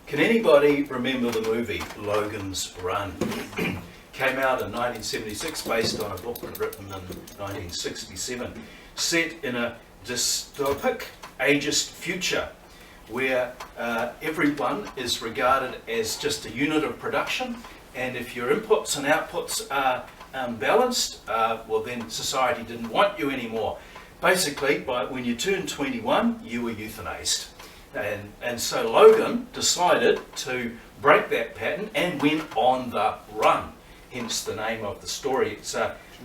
Can anybody remember the movie Logan's Run? Came out in 1976 based on a book written in 1967, set in a dystopic, ageist future where everyone is regarded as just a unit of production, and if your inputs and outputs are unbalanced, well then society didn't want you anymore. Basically, when you turned 21, you were euthanized. And so Logan decided to break that pattern and went on the run, hence the name of the story. It's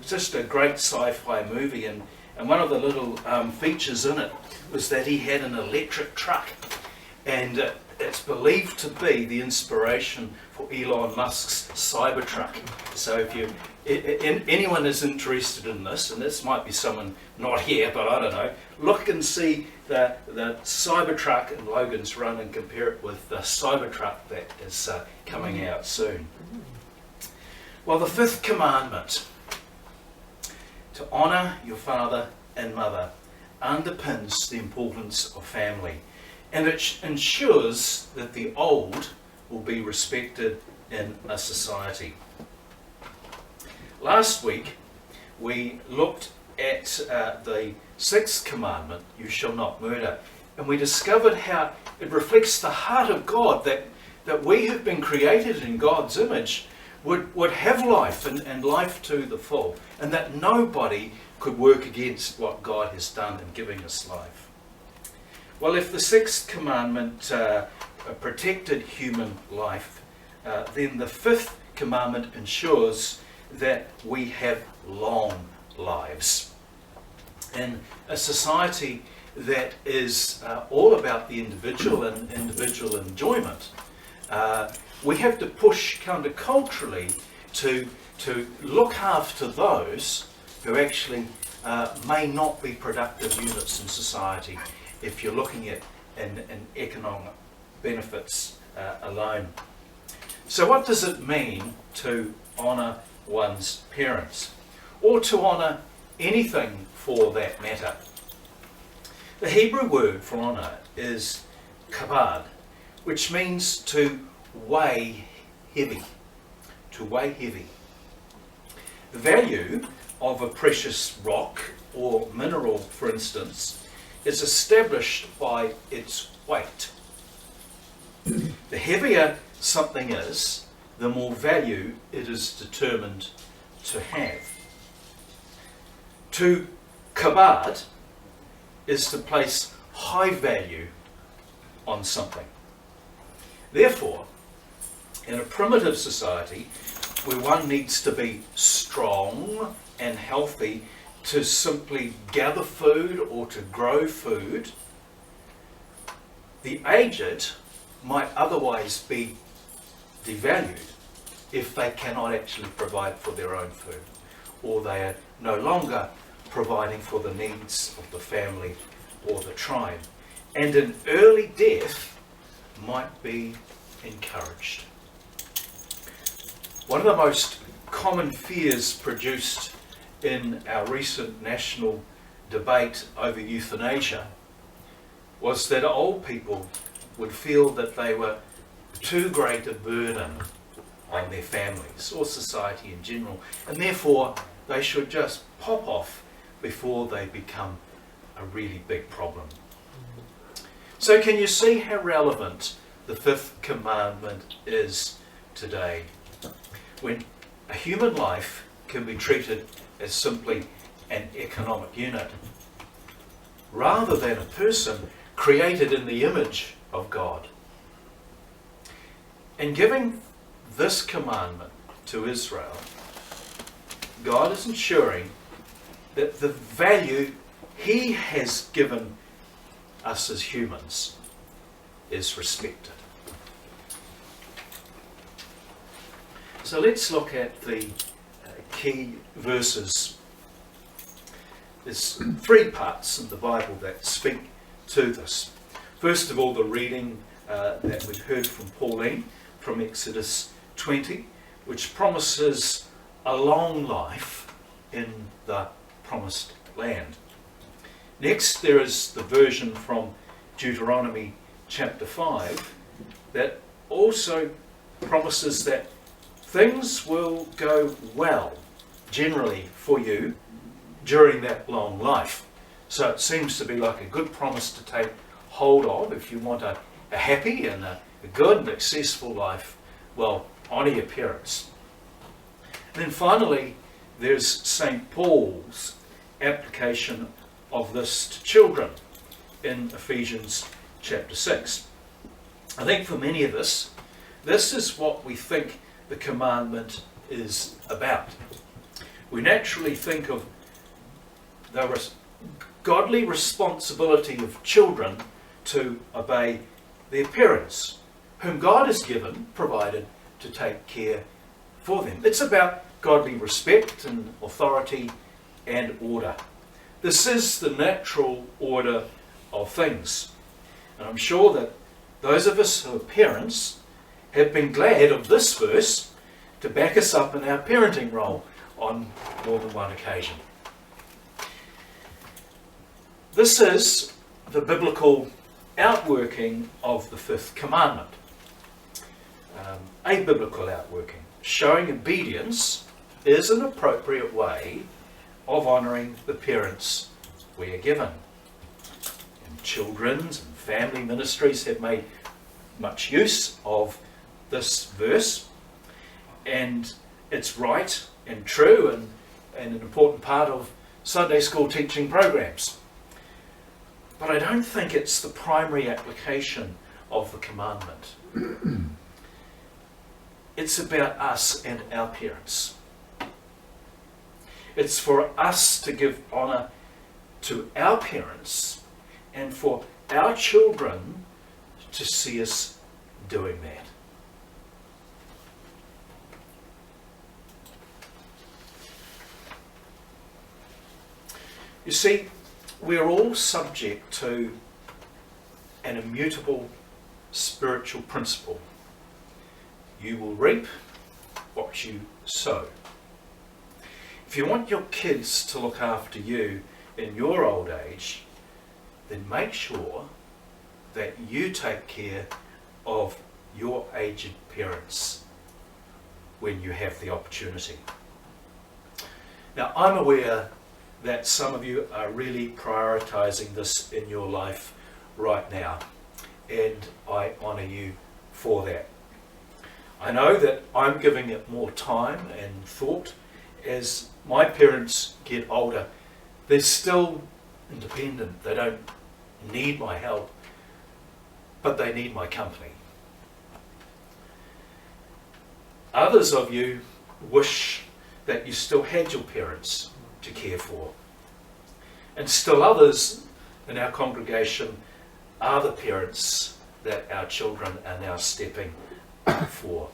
just a great sci-fi movie, and one of the little features in it was that he had an electric truck, and it's believed to be the inspiration for Elon Musk's Cybertruck. So if anyone is interested in this, and this might be someone not here, but I don't know, look and see the Cybertruck in Logan's Run and compare it with the Cybertruck that is coming out soon. Well, the fifth commandment, to honour your father and mother, underpins the importance of family, and it ensures that the old will be respected in a society. Last week we looked at the sixth commandment, you shall not murder, and we discovered how it reflects the heart of God, that we have been created in God's image would have life and life to the full, and that nobody could work against what God has done in giving us life. Well, if the sixth commandment protected human life, then the fifth commandment ensures that we have long lives. In a society that is all about the individual and individual enjoyment, we have to push counterculturally to look after those who actually may not be productive units in society if you're looking at an economic benefits alone. So what does it mean to honour one's parents, or to honour anything for that matter? The Hebrew word for honour is kabad, which means to weigh heavy. To weigh heavy. The value of a precious rock or mineral, for instance, is established by its weight. The heavier something is, the more value it is determined to have. To kabad is to place high value on something. Therefore, in a primitive society where one needs to be strong and healthy to simply gather food or to grow food, the aged might otherwise be devalued if they cannot actually provide for their own food, or they are no longer providing for the needs of the family or the tribe, and an early death might be encouraged. One of the most common fears produced in our recent national debate over euthanasia was that old people would feel that they were too great a burden on their families or society in general, and therefore they should just pop off before they become a really big problem. So can you see how relevant the fifth commandment is today, when a human life can be treated as simply an economic unit, rather than a person created in the image of God? In giving this commandment to Israel, God is ensuring that the value He has given us as humans is respected. So let's look at the key verses. There's three parts in the Bible that speak to this. First of all, the reading that we've heard from Pauline from Exodus 20, which promises a long life in the promised land. Next, there is the version from Deuteronomy chapter 5 that also promises that things will go well, generally, for you during that long life. So it seems to be like a good promise to take hold of if you want a happy and a good and successful life. Well, honour your parents. And then finally, there's St. Paul's application of this to children in Ephesians chapter 6. I think for many of us, this is what we think the commandment is about. We naturally think of the godly responsibility of children to obey their parents, whom God has given, provided to take care for them. It's about godly respect and authority and order. This is the natural order of things. And I'm sure that those of us who are parents have been glad of this verse to back us up in our parenting role on more than one occasion. This is the biblical outworking of the fifth commandment. A biblical outworking, showing obedience is an appropriate way of honouring the parents we are given. And children's and family ministries have made much use of this verse, and it's right and true and an important part of Sunday school teaching programs. But I don't think it's the primary application of the commandment. It's about us and our parents. It's for us to give honour to our parents and for our children to see us doing that. You see, we're all subject to an immutable spiritual principle. You will reap what you sow. If you want your kids to look after you in your old age, then make sure that you take care of your aged parents when you have the opportunity. Now, I'm aware that some of you are really prioritising this in your life right now, and I honour you for that. I know that I'm giving it more time and thought as my parents get older. They're still independent. They don't need my help, but they need my company. Others of you wish that you still had your parents to care for. And still others in our congregation are the parents that our children are now stepping for.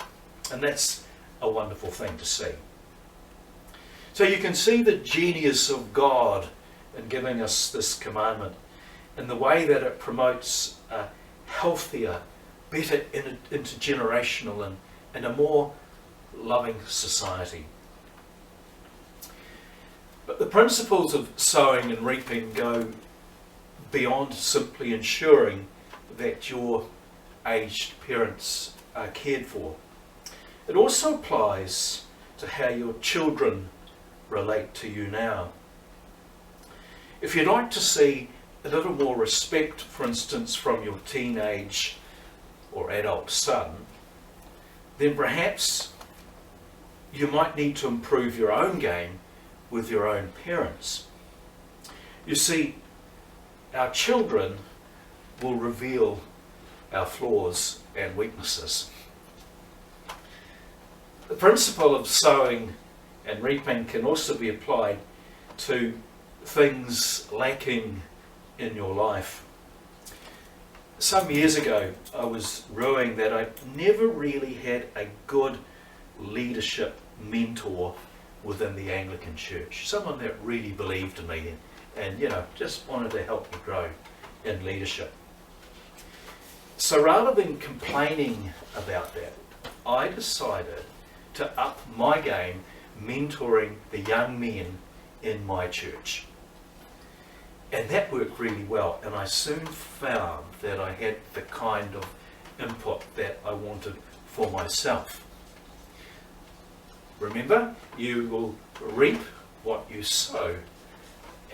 And that's a wonderful thing to see. So you can see the genius of God in giving us this commandment in the way that it promotes a healthier, better intergenerational and a more loving society. But the principles of sowing and reaping go beyond simply ensuring that your aged parents are cared for. It also applies to how your children relate to you now. If you'd like to see a little more respect, for instance, from your teenage or adult son, then perhaps you might need to improve your own game with your own parents. You see, our children will reveal our flaws and weaknesses. The principle of sowing and reaping can also be applied to things lacking in your life. Some years ago, I was rueing that I never really had a good leadership mentor within the Anglican Church. Someone that really believed in me and just wanted to help me grow in leadership. So rather than complaining about that, I decided to up my game mentoring the young men in my church. And that worked really well, and I soon found that I had the kind of input that I wanted for myself. Remember, you will reap what you sow,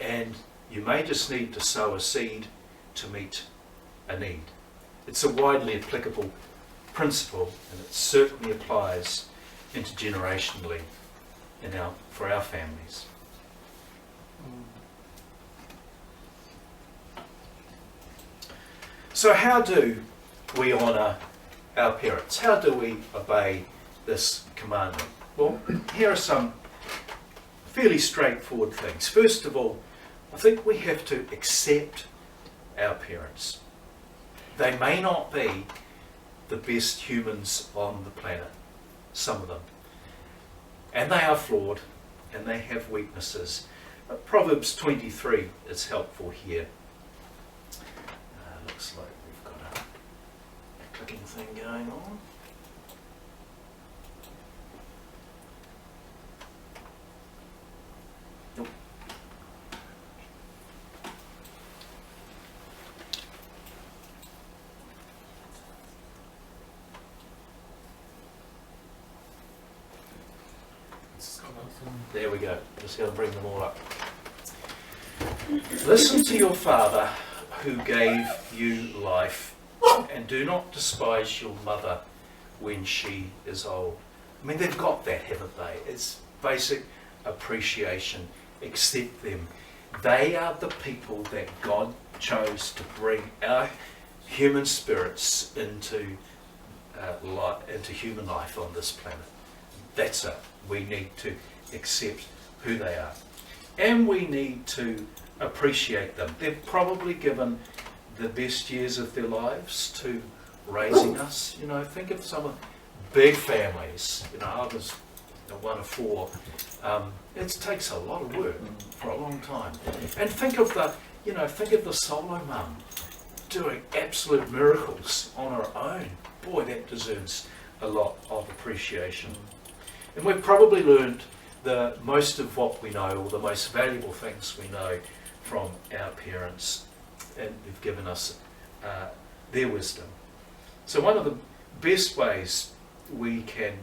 and you may just need to sow a seed to meet a need. It's a widely applicable principle, and it certainly applies intergenerationally for our families. So how do we honour our parents? How do we obey this commandment? Well, here are some fairly straightforward things. First of all, I think we have to accept our parents. They may not be the best humans on the planet, some of them. And they are flawed, and they have weaknesses. Proverbs 23 is helpful here. Looks like we've got a clicking thing going on. Nope. There we go. Just going to bring them all up. Listen to your father who gave you life, and do not despise your mother when she is old. I mean, they've got that, haven't they? It's basic appreciation. Accept them. They are the people that God chose to bring our human spirits into human life on this planet. That's it. We need to accept who they are. And we need to appreciate them. They've probably given the best years of their lives to raising us. You know, think of some of big families. You know, I was one of four. It takes a lot of work for a long time. And think of the solo mum doing absolute miracles on her own. Boy, that deserves a lot of appreciation. And we've probably learned the most of what we know, or the most valuable things we know, from our parents, and they've given us their wisdom. So one of the best ways we can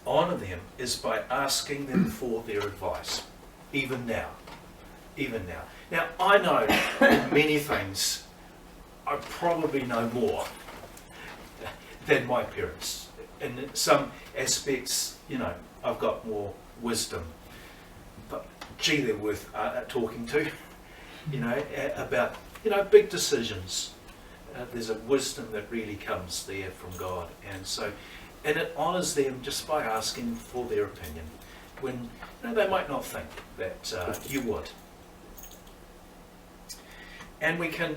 honour them is by asking them for their advice, even now. Now, I know in many things I probably know more than my parents. In some aspects, I've got more wisdom. But gee, they're worth talking to, about, big decisions. There's a wisdom that really comes there from God. And it honours them just by asking for their opinion, when they might not think that you would. And we can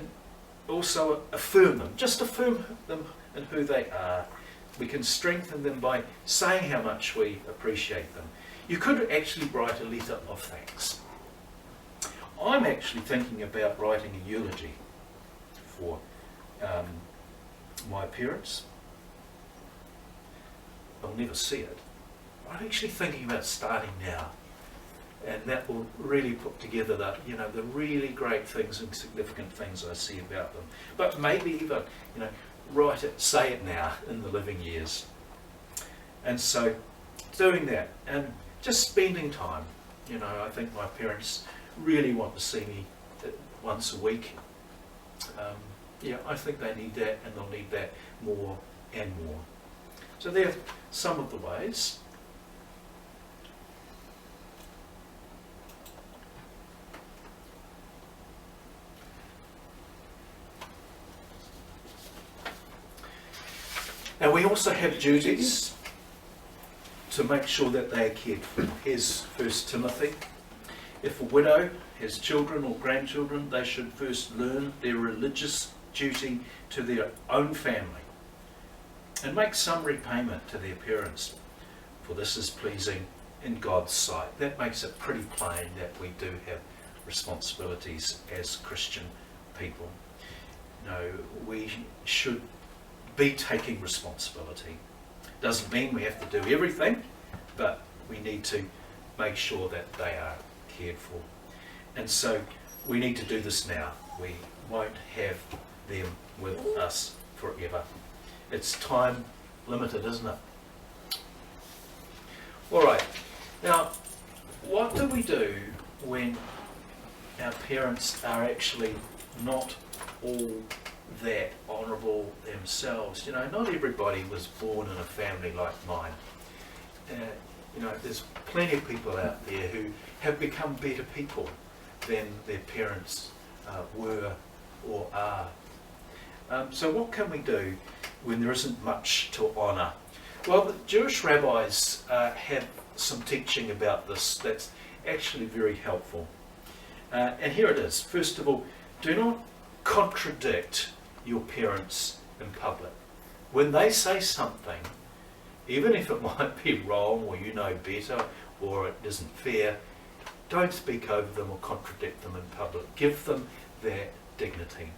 also affirm them in who they are. We can strengthen them by saying how much we appreciate them. You could actually write a letter of thanks. I'm actually thinking about writing a eulogy for my parents. I'll never see it. I'm actually thinking about starting now. And that will really put together the really great things and significant things I see about them. But maybe even, write it, say it now in the living years. And so doing that and just spending time. I think my parents really want to see me once a week. I think they need that, and they'll need that more and more. So there are some of the ways. Now we also have duties to make sure that they are cared for. Here's 1 Timothy. If a widow has children or grandchildren, they should first learn their religious duty to their own family and make some repayment to their parents, for this is pleasing in God's sight. That makes it pretty plain that we do have responsibilities as Christian people. We should be taking responsibility. Doesn't mean we have to do everything, but we need to make sure that they are cared for. And so we need to do this now. We won't have them with us forever. It's time limited, isn't it? All right. Now, what do we do when our parents are actually not all that honourable themselves? You know, not everybody was born in a family like mine. You know, there's plenty of people out there who have become better people than their parents were or are. So what can we do when there isn't much to honour? Well, the Jewish rabbis have some teaching about this that's actually very helpful. And here it is. First of all, do not contradict your parents in public. When they say something, even if it might be wrong or you know better or it isn't fair, don't speak over them or contradict them in public. Give them their dignity.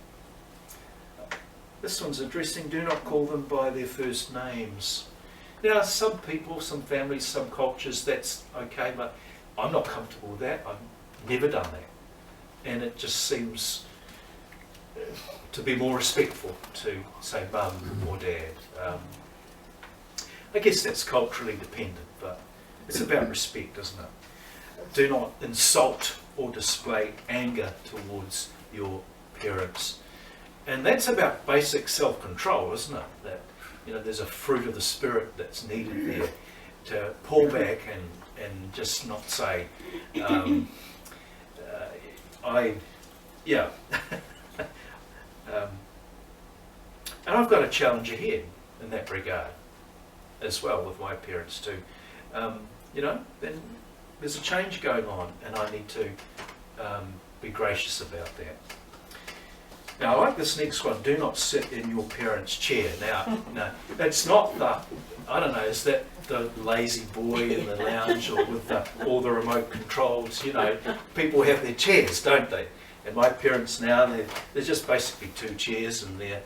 This one's interesting. Do not call them by their first names. Now, some people, some families, some cultures, that's okay, but I'm not comfortable with that. I've never done that. And it just seems to be more respectful to say mum or dad. I guess that's culturally dependent, but it's about respect, isn't it? Do not insult or display anger towards your parents. And that's about basic self-control, isn't it? That, you know, there's a fruit of the spirit that's needed there to pull back and just not say, and I've got a challenge ahead in that regard as well with my parents too. You know, then there's a change going on and I need to be gracious about that. Now, I like this next one. Do not sit in your parents' chair. Now, no, that's not the, I don't know, is that the lazy boy in the lounge or with all the remote controls? You know, people have their chairs, don't they? And my parents now, there's just basically two chairs in their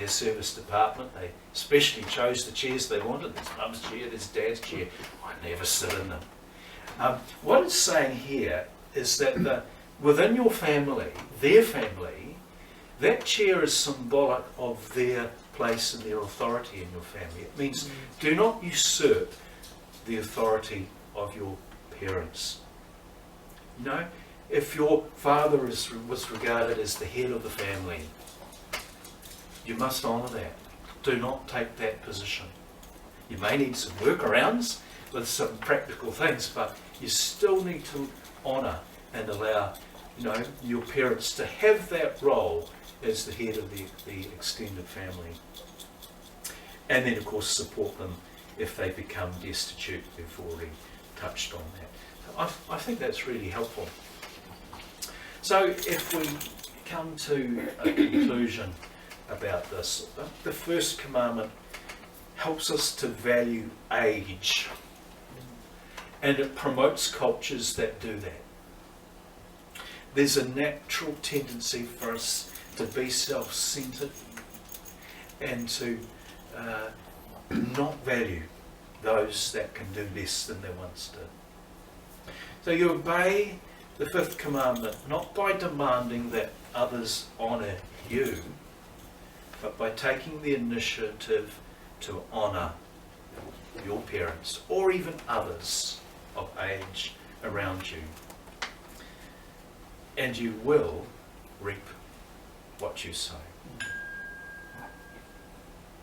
service department. They specially chose the chairs they wanted. There's mum's chair, there's dad's chair. I never sit in them. What it's saying here is that within your family, their family, that chair is symbolic of their place and their authority in your family. It means do not usurp the authority of your parents. You know, if your father was regarded as the head of the family, you must honour that. Do not take that position. You may need some workarounds with some practical things, but you still need to honour and allow, you know, your parents to have that role as the head of the extended family. And then, of course, support them if they become destitute. We've already touched on that. So I think that's really helpful. So if we come to a conclusion about this, the first commandment helps us to value age, and it promotes cultures that do that. There's a natural tendency for us to be self-centered and to not value those that can do less than they once did. So you obey the fifth commandment not by demanding that others honour you, but by taking the initiative to honour your parents or even others of age around you. And you will reap what you sow.